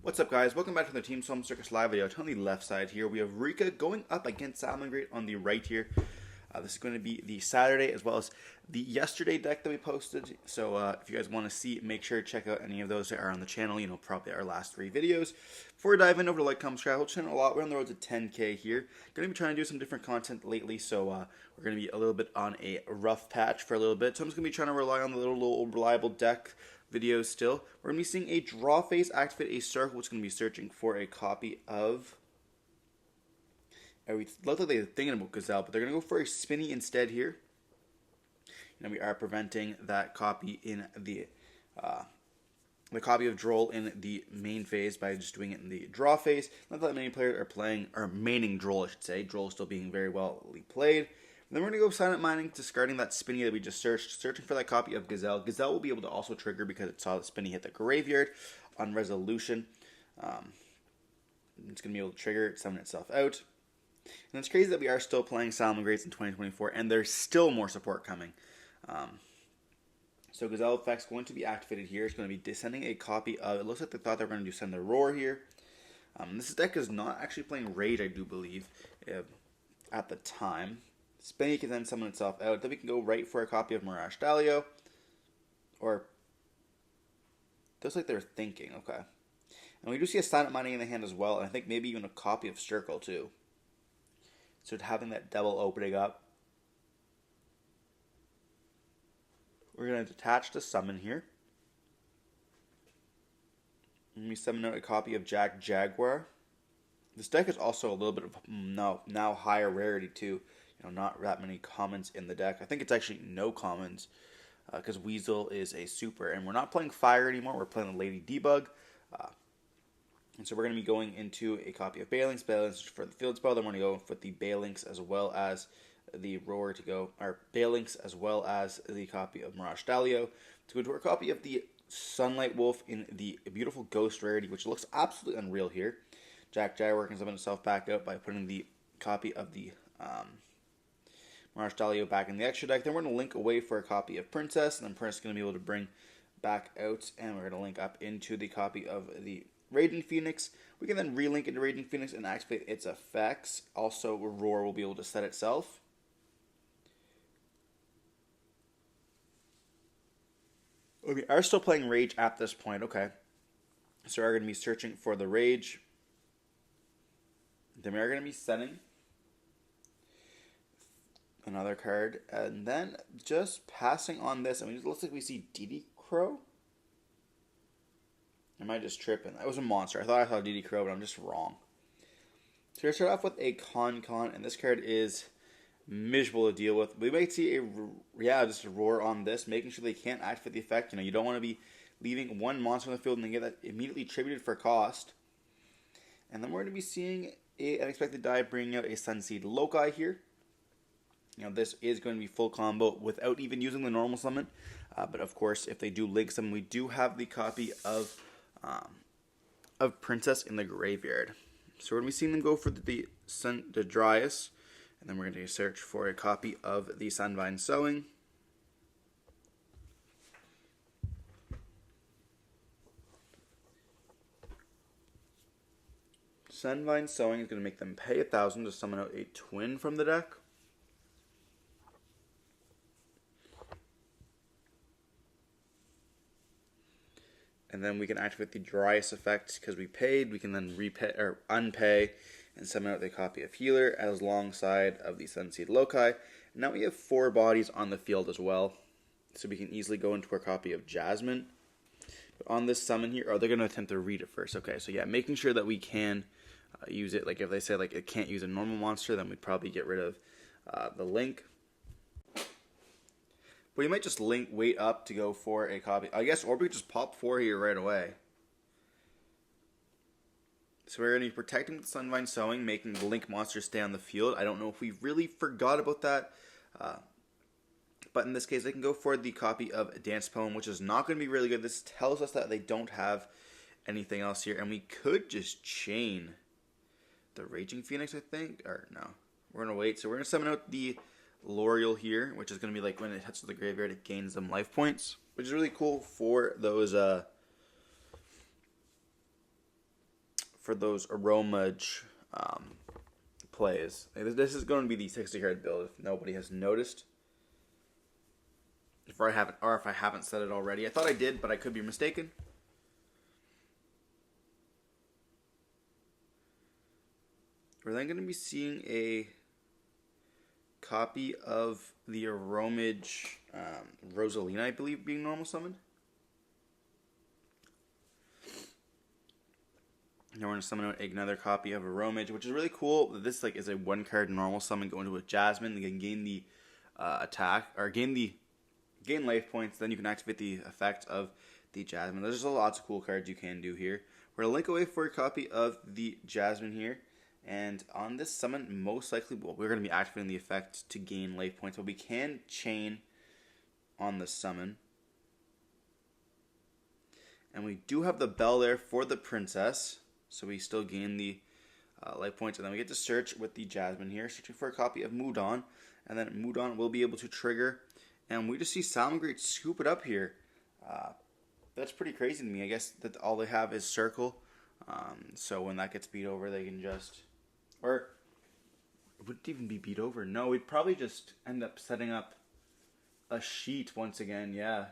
What's up, guys? Welcome back to the Team Solemn Circus live video. On the left side here, we have Rikka going up against Salamangreat on the right here. This is going to be the Saturday as well as the yesterday deck that we posted. So if you guys want to see, make sure to check out any of those that are on the channel. You know, probably our last 3 videos. Before we dive in, over to like, comment, subscribe. We'll channel a lot. We're on the road to 10K here. Going to be trying to do some different content lately, so we're going to be a little bit on a rough patch for a little bit. So I'm just going to be trying to rely on the little reliable deck videos still. We're going to be seeing a draw phase activate a circle, which is going to be searching for a copy of... We look like they're thinking about Gazelle, but they're going to go for a Spinny instead here. And we are preventing that copy in the copy of Duel in the main phase by just doing it in the draw phase. Not that many players are playing, or maining Duel, I should say. Duel is still being very well played. And then we're going to go silent mining, discarding that Spinny that we just searched, searching for that copy of Gazelle. Gazelle will be able to also trigger because it saw the Spinny hit the graveyard on resolution. It's going to be able to trigger it, summon itself out. And it's crazy that we are still playing Salamangreats in 2024, and there's still more support coming. So Gazelle effect's going to be activated here. It's going to be descending a copy of... It looks like they thought they were going to send the Roar here. This deck is not actually playing Rage, I do believe, at the time. Spinny can then summon itself out. Then we can go right for a copy of Mirage Dalio. Or... Looks like they're thinking, okay. And we do see a silent mining in the hand as well, and I think maybe even a copy of Circus too. So having that double opening up. We're going to detach the summon here. And we summon out a copy of Jack Jaguar. This deck is also a little bit of now higher rarity too. You know, not that many commons in the deck. I think it's actually no commons because Weasel is a super. And we're not playing Fire anymore. We're playing the Lady Debug. And so we're going to be going into a copy of Balinks. Balinks for the field spell. Then we're going to go with the Balinks as well as the Roar to go. Or Balinks as well as the copy of Mirage Dalio. To go to our copy of the Sunlight Wolf in the beautiful Ghost rarity, which looks absolutely unreal here. Jack Jaguar can summon himself back out by putting the copy of the Mirage Dalio back in the extra deck. Then we're going to link away for a copy of Princess. And then Princess is going to be able to bring back out. And we're going to link up into the copy of the Raging Phoenix. We can then relink into Raging Phoenix and activate its effects. Also, Roar will be able to set itself. We are still playing Rage at this point. Okay. So we're going to be searching for the Rage. Then we are going to be setting another card. And then just passing on this. I mean, it looks like we see DD Crow. Am I just tripping? That was a monster. I thought I saw DD Crow, but I'm just wrong. So we're going to start off with a Con, and this card is miserable to deal with. We might see just a Roar on this, making sure they can't activate the effect. You know, you don't want to be leaving one monster on the field and then get that immediately tributed for cost. And then we're going to be seeing an Unexpected Die bringing out a Sunseed Loci here. You know, this is going to be full combo without even using the normal summon. But of course, if they do link summon, we do have the copy of Princess in the graveyard. So we're going to be seeing them go for the Dryas, and then we're going to search for a copy of the Sunvine Sowing. Sunvine Sowing is going to make them pay 1,000 to summon out a twin from the deck. And then we can activate the Dryas effect because we paid. We can then repay or unpay and summon out the copy of Healer as alongside of the Sunseed Loci. Now we have 4 bodies on the field as well, so we can easily go into our copy of Jasmine. But on this summon here, they're going to attempt to read it first. Okay, so yeah, making sure that we can use it. Like if they say like it can't use a normal monster, then we'd probably get rid of the link. But you might just wait up to go for a copy. I guess, or we could just pop 4 here right away. So we're going to be protecting the Sunvine Sowing, making the link monster stay on the field. I don't know if we really forgot about that. But in this case, they can go for the copy of Dance Poem, which is not going to be really good. This tells us that they don't have anything else here. And we could just chain the Raging Phoenix, I think. Or no, we're going to wait. So we're going to summon out the L'Oreal here, which is going to be like when it hits the graveyard, it gains them life points, which is really cool for those for those Aromage plays. This is going to be the 60 card build if nobody has noticed. If I haven't said it already. I thought I did, but I could be mistaken. We're then going to be seeing a copy of the Aromage Rosalina, I believe, being normal summoned. Now we're going to summon out another copy of Aromage, which is really cool. This is a 1-card normal summon going to a Jasmine. You can gain the attack, or gain life points, then you can activate the effect of the Jasmine. There's lots of cool cards you can do here. We're going to link away for a copy of the Jasmine here. And on this summon, most likely, we're going to be activating the effect to gain life points. But we can chain on the summon. And we do have the bell there for the princess. So we still gain the life points. And then we get to search with the Jasmine here. Searching for a copy of Mudon. And then Mudon will be able to trigger. And we just see Salamangreat scoop it up here. That's pretty crazy to me. I guess that all they have is Circle. So when that gets beat over, they can just... Or, it wouldn't even be beat over. No, we'd probably just end up setting up a sheet once again, yeah.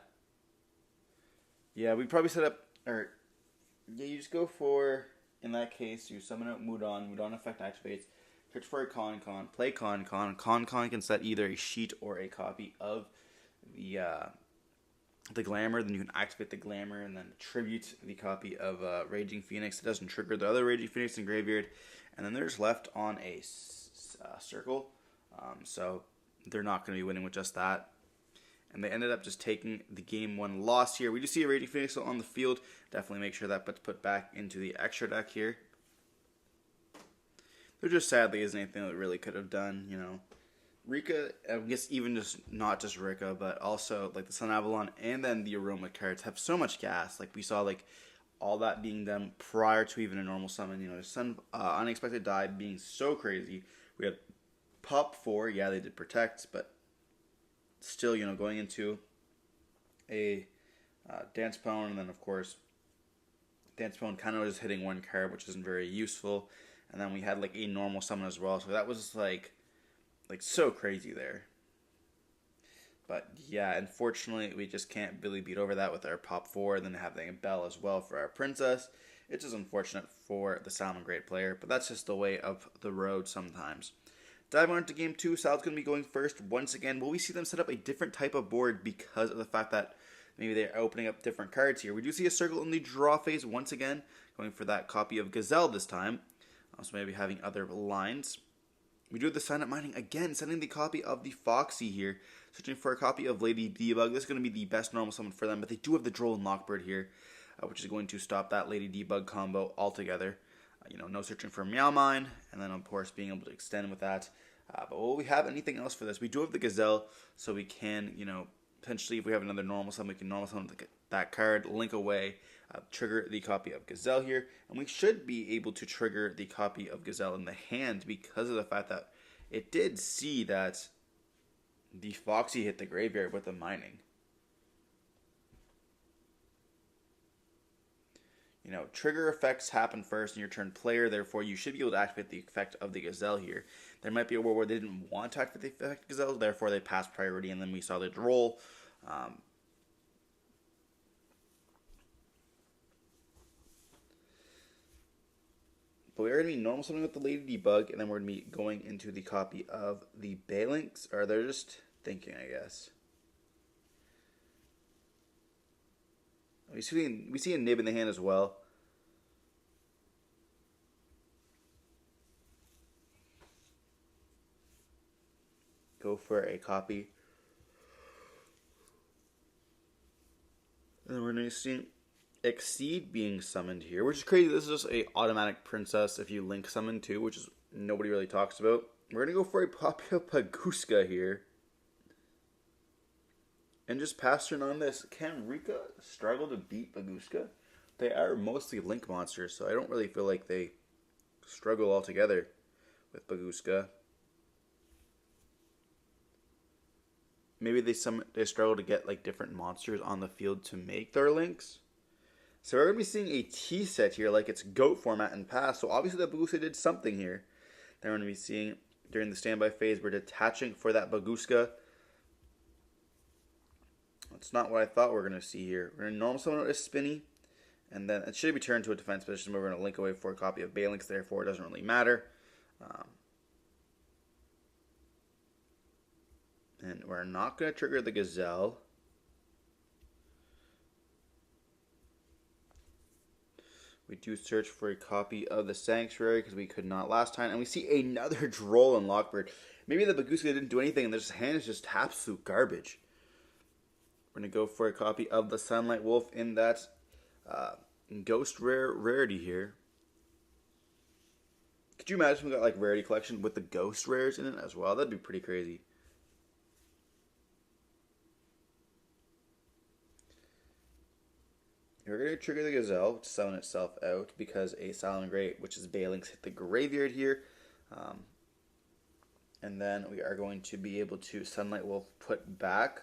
Yeah, we'd probably set up... Or, yeah, you just go for... In that case, you summon out Mudon. Mudon effect activates. Search for a Con, play Con. Con can set either a sheet or a copy of the Glamour. Then you can activate the Glamour and then tribute the copy of Raging Phoenix. It doesn't trigger the other Raging Phoenix in Graveyard. And then they're just left on a Circle. So they're not going to be winning with just that. And they ended up just taking the game 1 loss here. We do see a Raging Phoenix on the field. Definitely make sure that gets put back into the extra deck here. There just sadly isn't anything that really could have done, you know. Rikka, I guess even just not just Rikka, but also like the Sun Avalon and then the Aroma cards have so much gas. Like we saw all that being done prior to even a normal summon. You know, Sun Unexpected Die being so crazy. We had Pop 4, yeah, they did protect, but still, you know, going into a Dance Pone, and then of course Dance Pone kind of just hitting 1 card, which isn't very useful. And then we had a normal summon as well, so that was just like so crazy there. But yeah, unfortunately, we just can't really beat over that with our Pop 4, and then having a Bell as well for our Princess. It's just unfortunate for the Salamangreat player, but that's just the way of the road sometimes. Diving on into Game 2, Sal's going to be going first once again. Will we see them set up a different type of board because of the fact that maybe they're opening up different cards here? We do see a Circle in the draw phase once again, going for that copy of Gazelle this time. Also maybe having other lines. We do have the Silent Mining again, sending the copy of the Foxy here. Searching for a copy of Lady Debug. This is going to be the best normal summon for them, but they do have the Droll and Lockbird here, which is going to stop that Lady Debug combo altogether. You know, no searching for Meow Mine, and then of course being able to extend with that. But will we have anything else for this? We do have the Gazelle, so we can, you know, potentially if we have another normal summon, we can normal summon that card, link away, trigger the copy of Gazelle here, and we should be able to trigger the copy of Gazelle in the hand because of the fact that it did see that the Foxy hit the graveyard with the mining. You know, trigger effects happen first in your turn player, therefore you should be able to activate the effect of the Gazelle here. There might be a world where they didn't want to activate the effect of Gazelle, therefore they passed priority, and then we saw the Droll. But we're going to be normal summoning with the Lady Debug, and then we're going to be going into the copy of the Balinks, or they're just thinking, I guess. We see a Nib in the hand as well. Go for a copy. And then we're going to see Exceed being summoned here, which is crazy. This is just a automatic princess if you link summon too, which is nobody really talks about. We're going to go for a Papia Paguska here. And just pass turn on this. Can Rikka struggle to beat Paguska? They are mostly link monsters, so I don't really feel like they struggle altogether with Paguska. Maybe they struggle to get different monsters on the field to make their links. So we're going to be seeing a T set here like it's GOAT format in past. So obviously the Baguska did something here. Then we're going to be seeing during the standby phase, we're detaching for that Baguska. That's not what I thought we were going to see here. We're going to normal summon a Spinny. And then it should be turned to a defense position where we're going to link away for a copy of Balinx. Therefore, it doesn't really matter. And we're not going to trigger the Gazelle. We do search for a copy of the Sanctuary because we could not last time. And we see another Droll and Lockbird. Maybe the Baguska didn't do anything and this hand is just absolute garbage. We're going to go for a copy of the Sunlight Wolf in that Ghost rarity here. Could you imagine if we got like rarity collection with the Ghost rares in it as well? That'd be pretty crazy. We're going to trigger the Gazelle to summon itself out because a Salamangreat, which is Balinx, hit the graveyard here. And then we are going to be able to Sunlight Wolf put back.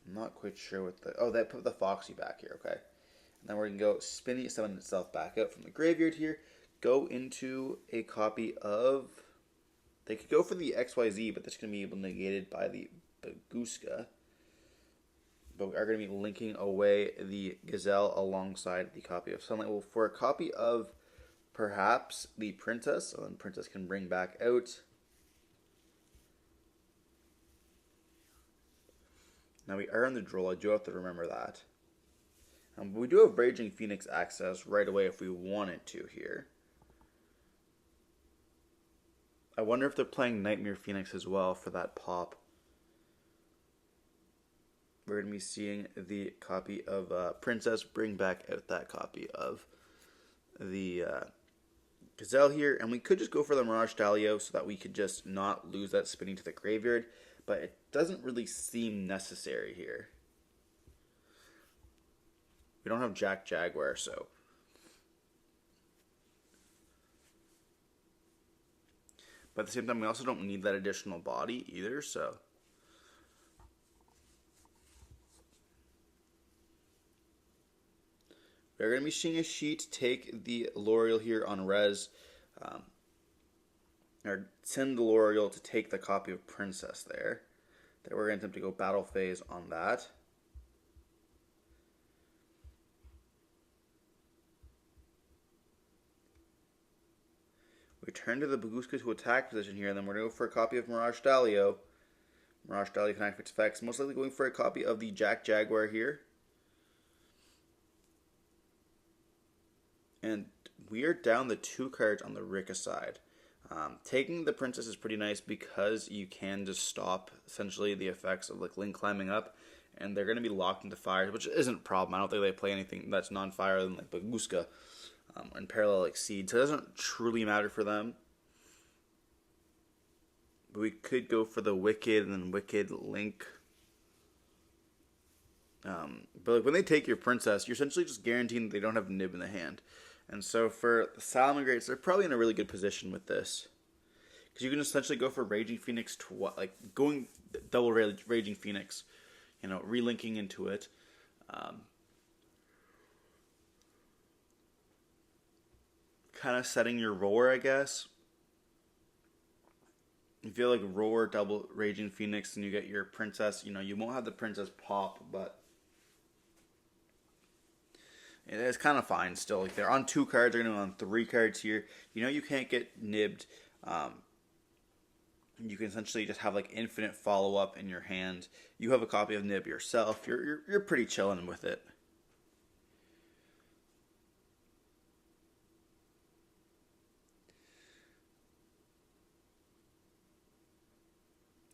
I'm not quite sure what the... Oh, they put the Foxy back here, okay. And then we're going to go Spinny, summon itself back out from the graveyard here. Go into a copy of... They could go for the XYZ, but that's going to be negated by the Baguska. But we are going to be linking away the Gazelle alongside the copy of Sunlight Wolf for a copy of perhaps the Princess. So then Princess can bring back out. Now we are on the Droll. I do have to remember that. But we do have Raging Phoenix access right away if we wanted to here. I wonder if they're playing Nightmare Phoenix as well for that pop. We're going to be seeing the copy of Princess bring back out that copy of the Gazelle here. And we could just go for the Mirage Stalio so that we could just not lose that Spinning to the graveyard. But it doesn't really seem necessary here. We don't have Jack Jaguar, so... But at the same time, we also don't need that additional body either, so... We're going to be seeing a sheet take the L'Oreal here on res. Or send the L'Oreal to take the copy of Princess there. That we're going to attempt to go battle phase on that. We turn to the Baguska to attack position here, and then we're going to go for a copy of Mirage Stalio. Mirage Stalio can activate its effects. Most likely going for a copy of the Jack Jaguar here. And we are down the 2 cards on the Rikka side. Taking the Princess is pretty nice because you can just stop essentially the effects of like Link climbing up, and they're going to be locked into fires, which isn't a problem. I don't think they play anything that's non-fire than like Baguska and Parallel Exceed, so it doesn't truly matter for them. But we could go for the Wicked and then Wicked Link. But like when they take your Princess, you're essentially just guaranteeing that they don't have Nib in the hand. And so for the Salamangreats, they're probably in a really good position with this. Because you can essentially go for Raging Phoenix to what? Like going double Raging Phoenix, you know, relinking into it. Kind of setting your roar, I guess. You feel like roar, double Raging Phoenix, and you get your Princess. You know, you won't have the Princess pop, but it's kind of fine still. Like they're on 2 cards, they're going to be on 3 cards here. You know you can't get nibbed. You can essentially just have like infinite follow-up in your hand. You have a copy of Nib yourself. You're pretty chilling with it.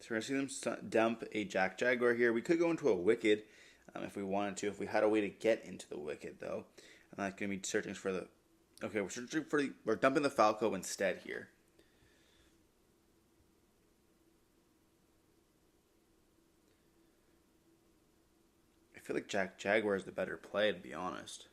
So we're going to see them dump a Jack Jaguar here. We could go into a Wicked if we wanted to. If we had a way to get into the Wicked, though. And that's going to be searching for the... Okay, we're searching for we're dumping the Falco instead here. I feel like Jack Jaguar is the better play, to be honest.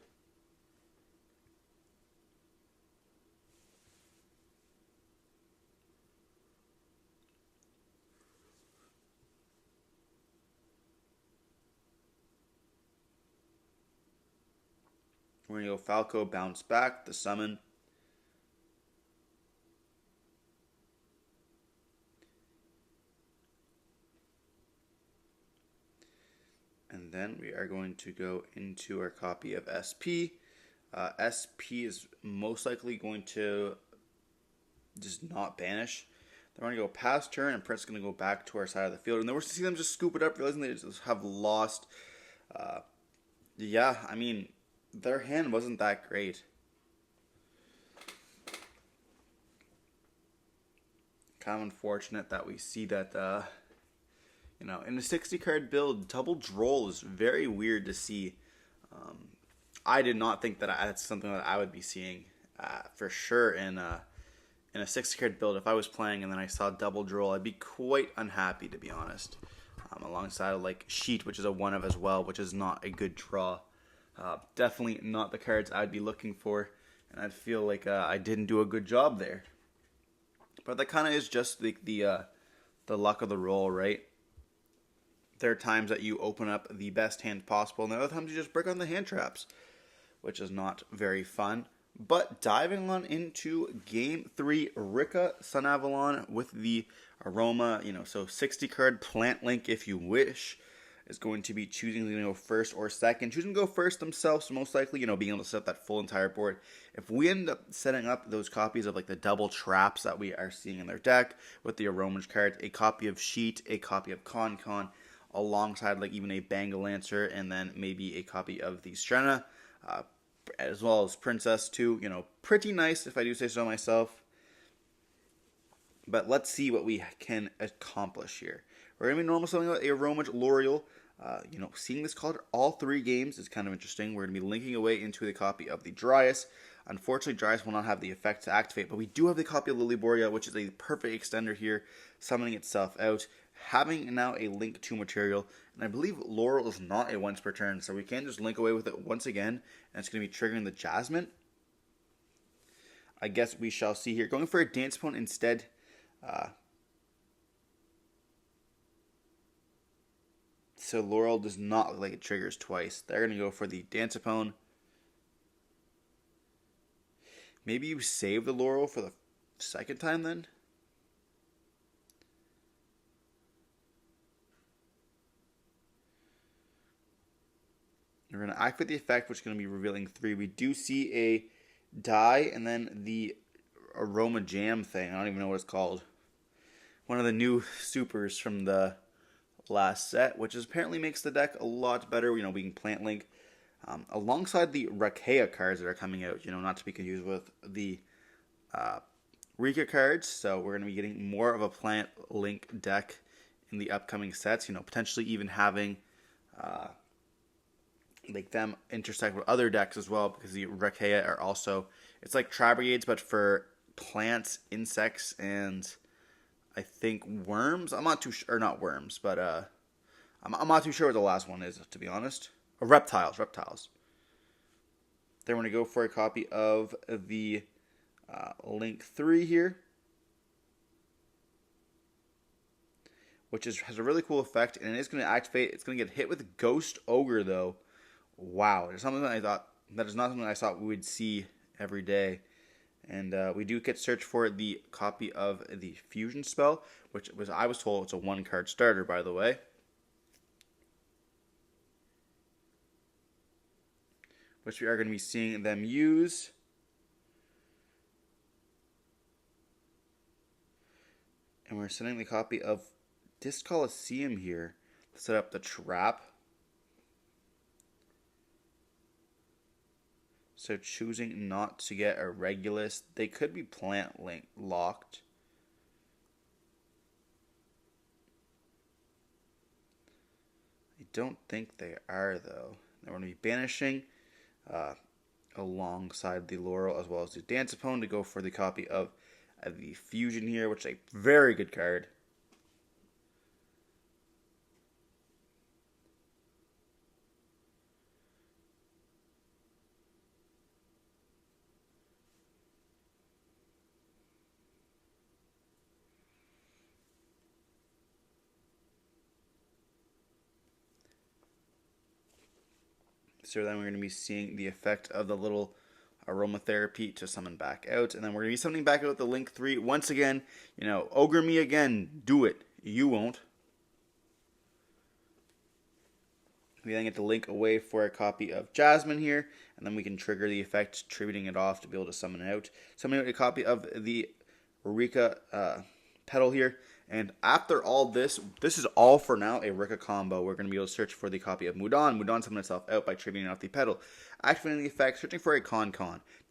We're going to go Falco, bounce back, the summon. And then we are going to go into our copy of SP. SP is most likely going to just not banish. They're going to go past turn, and Prince is going to go back to our side of the field. And then we're going to see them just scoop it up, realizing they just have lost. Yeah, I mean, their hand wasn't that great. Kind of unfortunate that we see that, in a 60-card build, double Droll is very weird to see. I did not think that that's something that I would be seeing for sure in a 60-card build. If I was playing and then I saw double Droll, I'd be quite unhappy, to be honest. Alongside like Sheet, which is a 1 of as well, which is not a good draw. Definitely not the cards I'd be looking for, and I'd feel like I didn't do a good job there. But that kind of is just the luck of the roll, right? There are times that you open up the best hand possible, and there are other times you just break on the hand traps, which is not very fun. But diving on into Game 3, Rikka, Sun Avalon with the Aroma, so 60 card Plant Link if you wish, is going to be choosing to go first or second. Choosing to go first themselves, most likely, being able to set up that full entire board. If we end up setting up those copies of like the double traps that we are seeing in their deck with the Aroma cards, a copy of Sheet, a copy of Con, alongside like even a Bangle Lancer, and then maybe a copy of the Strenna, as well as Princess too. Pretty nice if I do say so myself. But let's see what we can accomplish here. We're going to be normal selling out a Aroma L'Oreal. Seeing this card all 3 games is kind of interesting. We're going to be linking away into the copy of the Dryas. Unfortunately, Dryas will not have the effect to activate, but we do have the copy of Lilyboria, which is a perfect extender here, summoning itself out, having now a link to material, and I believe Laurel is not a once per turn, so we can just link away with it once again, and it's going to be triggering the Jasmine. I guess we shall see here. Going for a Dancepone instead. So Laurel does not look like it triggers twice. They're going to go for the Dancepone. Maybe you save the Laurel for the second time then? We're going to activate the effect, which is going to be revealing 3. We do see a die and then the Aroma Jam thing. I don't even know what it's called. One of the new supers from the last set, which apparently makes the deck a lot better, being Plant Link. Alongside the Rikka cards that are coming out, not to be confused with the Rikka cards. So we're going to be getting more of a Plant Link deck in the upcoming sets, potentially even having like them intersect with other decks as well, because the Rikka are also, it's like Tri Brigades, but for plants, insects, and I think worms. I'm not too sure, or not worms, but I'm not too sure what the last one is, to be honest. Reptiles. Then we're going to go for a copy of the Link 3 here, which has a really cool effect, and it is going to activate. It's going to get hit with Ghost Ogre, though. Wow, that is not something I thought we would see every day. And we do get search for the copy of the Fusion spell, I was told it's a 1-card starter, by the way. Which we are going to be seeing them use. And we're sending the copy of Disc Coliseum here to set up the trap. So choosing not to get a Regulus. They could be Plant Link locked. I don't think they are, though. They're going to be banishing alongside the Laurel as well as the Dancepone to go for the copy of the Fusion here, which is a very good card. So then we're going to be seeing the effect of the little aromatherapy to summon back out. And then we're going to be summoning back out with the Link 3. Once again, ogre me again. Do it. You won't. We then get to link away for a copy of Jasmine here, and then we can trigger the effect, tributing it off to be able to summon it out. Summon out a copy of the Rikka petal here, and after all this is all for now a Rikka combo. We're going to be able to search for the copy of Mudan. Mudan summon itself out by tributing off the petal. Activating the effect, searching for a Con,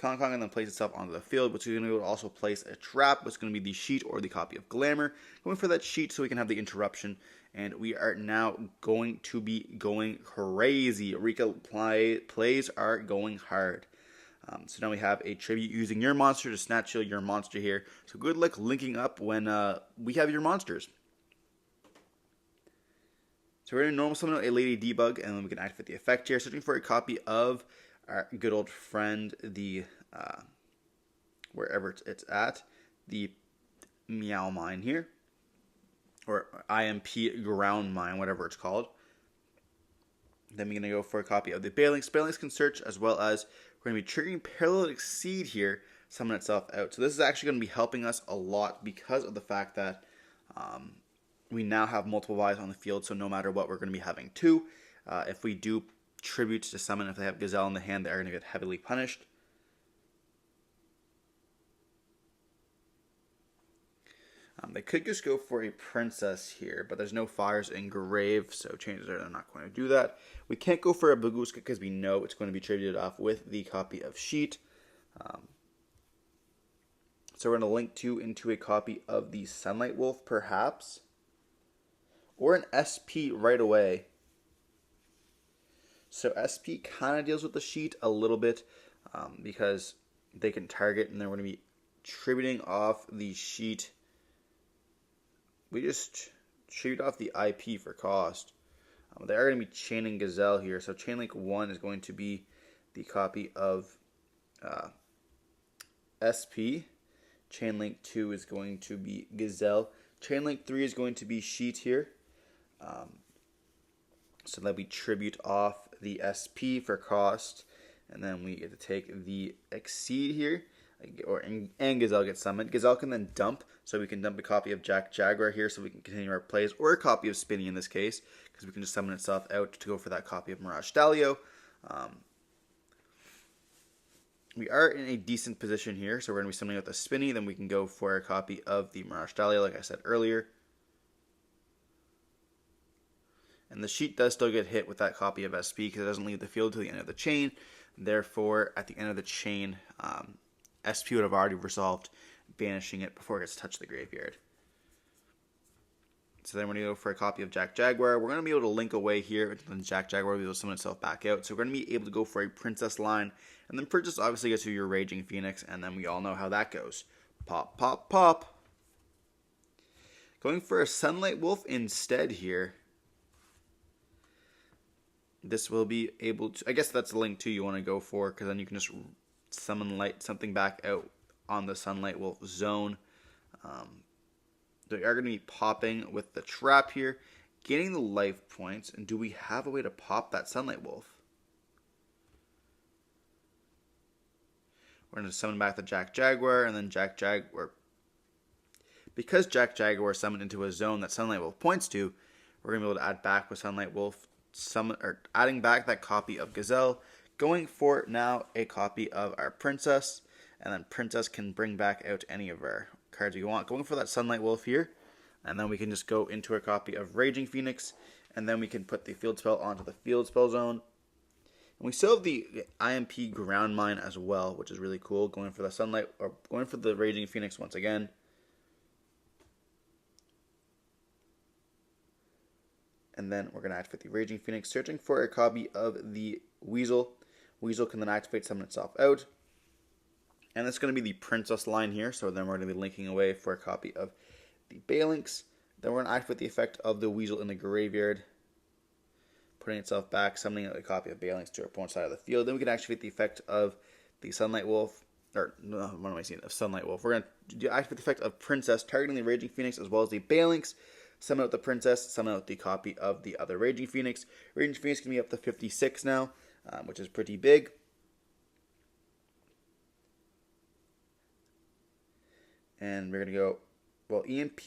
and then place itself onto the field, which is going to be able to also place a trap, which is going to be the sheet or the copy of Glamour. Going for that sheet so we can have the interruption. And we are now going to be going crazy. Rikka plays are going hard. So now we have a tribute using your monster to snatch your monster here. So good luck linking up when we have your monsters. So we're going to normal summon a Lady Debug, and then we can activate the effect here. Searching for a copy of our good old friend, the wherever it's at, the Meow Mine here. Or IMP Ground Mine, whatever it's called. Then we're going to go for a copy of the Balinks. Balinks can search, as well as we're going to be triggering Parallel Exceed here, summon itself out. So this is actually going to be helping us a lot because of the fact that we now have multiple eyes on the field, so no matter what, we're going to be having two. If we do tributes to summon, if they have Gazelle in the hand, they are going to get heavily punished. They could just go for a princess here, but there's no fires in grave, so chances are they're not going to do that. We can't go for a Baguska because we know it's going to be tributed off with the copy of Sheet. So we're going to link into a copy of the Sunlight Wolf, perhaps, or an SP right away. So SP kind of deals with the Sheet a little bit because they can target, and then we're going to be tributing off the Sheet. We just tribute off the IP for cost. They are going to be chaining Gazelle here. So Chainlink 1 is going to be the copy of SP. Chainlink 2 is going to be Gazelle. Chainlink 3 is going to be Sheet here. So that we tribute off the SP for cost. And then we get to take the Exceed here. And Gazelle gets summoned. Gazelle can then dump, so we can dump a copy of Jack Jaguar here so we can continue our plays, or a copy of Spinny in this case, because we can just summon itself out to go for that copy of Mirage Stalio. We are in a decent position here, so we're going to be summoning out the Spinny, then we can go for a copy of the Mirage Stalio, like I said earlier. And the Sheet does still get hit with that copy of SP, because it doesn't leave the field till the end of the chain. Therefore, at the end of the chain, SP would have already resolved banishing it before it gets touched the graveyard. So then we're going to go for a copy of Jack Jaguar. We're going to be able to link away here, and then Jack Jaguar will be able to summon itself back out. So we're going to be able to go for a Princess line, and then Princess obviously gets to your Raging Phoenix, and then we all know how that goes. Pop, pop, pop. Going for a Sunlight Wolf instead here. This will be able to, I guess that's the link 2 you want to go for, because then you can just summon something back out on the Sunlight Wolf zone. They are going to be popping with the trap here, gaining the life points. And do we have a way to pop that Sunlight Wolf? We're going to summon back the Jack Jaguar, and then Jack Jaguar. Because Jack Jaguar summoned into a zone that Sunlight Wolf points to, we're going to be able to add back with Sunlight Wolf, adding back that copy of Gazelle. Going for now a copy of our Princess, and then Princess can bring back out any of our cards we want. Going for that Sunlight Wolf here, and then we can just go into a copy of Raging Phoenix, and then we can put the field spell onto the field spell zone. And we still have the IMP Ground Mine as well, which is really cool. Going for the Sunlight, or going for the Raging Phoenix once again. And then we're going to activate the Raging Phoenix, searching for a copy of the Weasel. Weasel can then activate, summon itself out. And that's going to be the Princess line here. So then we're going to be linking away for a copy of the Balinks. Then we're going to activate the effect of the Weasel in the graveyard, putting itself back, summoning a copy of Balinks to our opponent's side of the field. Then we can activate the effect of the Sunlight Wolf. Or, no, what am I saying? Of Sunlight Wolf. We're going to activate the effect of Princess, targeting the Raging Phoenix as well as the Balinks. Summon out the Princess, summon out the copy of the other Raging Phoenix. Raging Phoenix can be up to 56 now. which is pretty big. And we're going to go, well, EMP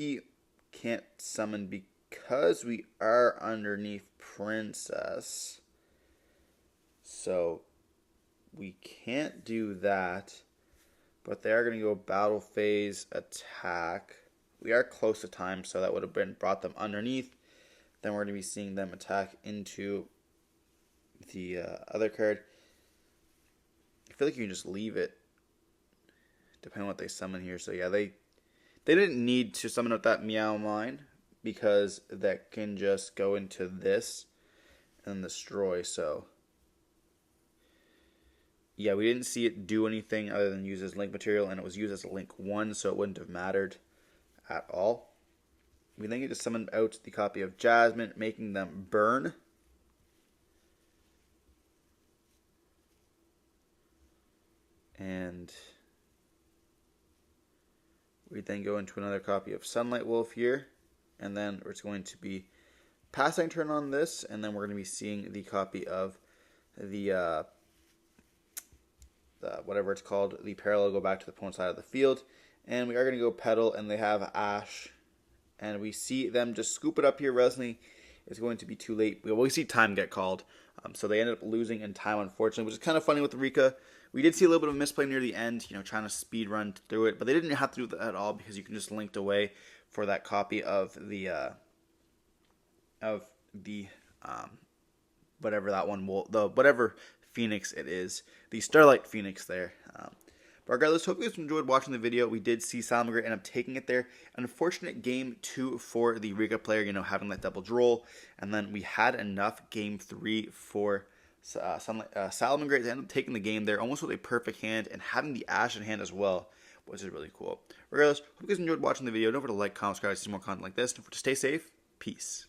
can't summon because we are underneath Princess. So we can't do that. But they are going to go battle phase attack. We are close to time, so that would have brought them underneath. Then we're going to be seeing them attack into the other card. I feel like you can just leave it, depending on what they summon here. So yeah, they didn't need to summon out that Meow Mine, because that can just go into this and destroy. So yeah, we didn't see it do anything other than use as link material, and it was used as a link 1, so it wouldn't have mattered at all. We then get to summon out the copy of Jasmine, making them burn. And we then go into another copy of Sunlight Wolf here. And then it's going to be passing turn on this. And then we're going to be seeing the copy of the whatever it's called, the parallel, go back to the opponent's side of the field. And we are going to go Petal, and they have Ash. And we see them just scoop it up here. Resney is going to be too late. We see time get called. So they ended up losing in time, unfortunately, which is kind of funny with Rikka. We did see a little bit of misplay near the end, trying to speed run through it. But they didn't have to do that at all, because you can just link away for that copy of the whatever that one will, whatever Phoenix it is, the Starlight Phoenix there. But regardless, hope you guys enjoyed watching the video. We did see Salamangreat end up taking it there. An unfortunate game 2 for the Rikka player, having that double draw. And then we had enough game 3 for Salamangreat to end up taking the game there, almost with a perfect hand, and having the Ash in hand as well, which is really cool. Regardless, hope you guys enjoyed watching the video. Don't forget to like, comment, subscribe to see more content like this. Don't forget to stay safe. Peace.